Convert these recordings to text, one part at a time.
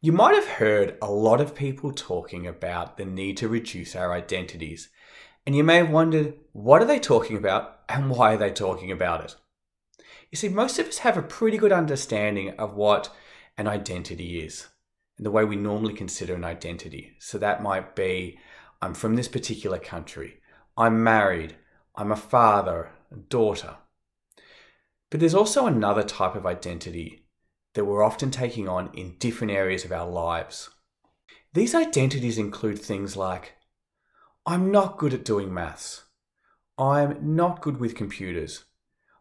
You might have heard a lot of people talking about the need to reduce our identities, and you may have wondered, what are they talking about and why are they talking about it? You see, most of us have a pretty good understanding of what an identity is and the way we normally consider an identity. So that might be, I'm from this particular country, I'm married, I'm a father, a daughter. But there's also another type of identity that we're often taking on in different areas of our lives. These identities include things like, I'm not good at doing maths. I'm not good with computers.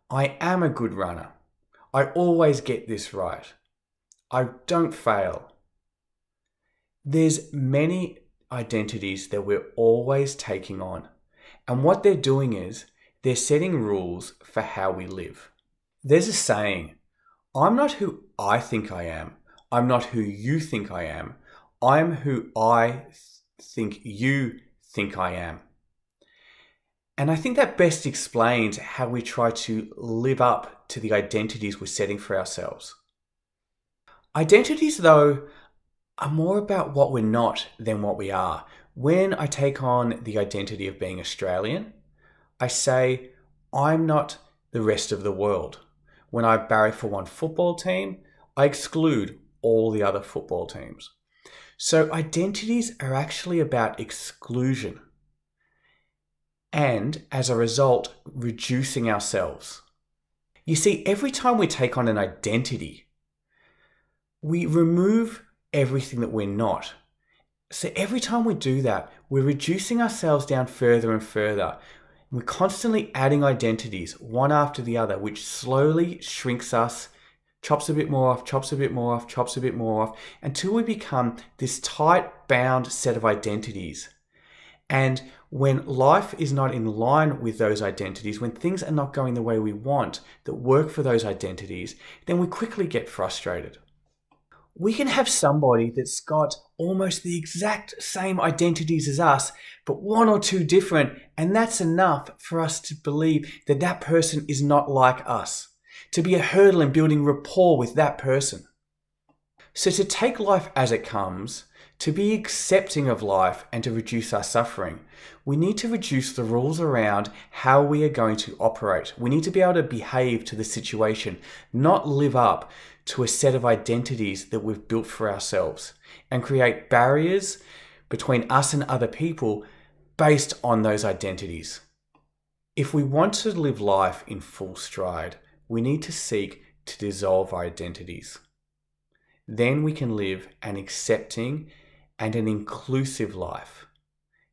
I am a good runner. I always get this right. I don't fail. There's many identities that we're always taking on. And what they're doing is they're setting rules for how we live. There's a saying, I'm not who I think I am. I'm not who you think I am. I'm who I think you think I am. And I think that best explains how we try to live up to the identities we're setting for ourselves. Identities, though, are more about what we're not than what we are. When I take on the identity of being Australian, I say, I'm not the rest of the world. When I barrack for one football team, I exclude all the other football teams. So identities are actually about exclusion and, as a result, reducing ourselves. You see, every time we take on an identity, we remove everything that we're not. So every time we do that, we're reducing ourselves down further and further. We're constantly adding identities, one after the other, which slowly shrinks us, chops a bit more off, chops a bit more off, chops a bit more off, until we become this tight bound set of identities. And when life is not in line with those identities, when things are not going the way we want that work for those identities, then we quickly get frustrated. We can have somebody that's got almost the exact same identities as us, but one or two different, and that's enough for us to believe that that person is not like us, to be a hurdle in building rapport with that person. So to take life as it comes, to be accepting of life and to reduce our suffering, we need to reduce the rules around how we are going to operate. We need to be able to behave to the situation, not live up to a set of identities that we've built for ourselves and create barriers between us and other people based on those identities. If we want to live life in full stride, we need to seek to dissolve our identities. Then we can live an accepting and an inclusive life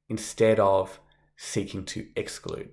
instead of seeking to exclude.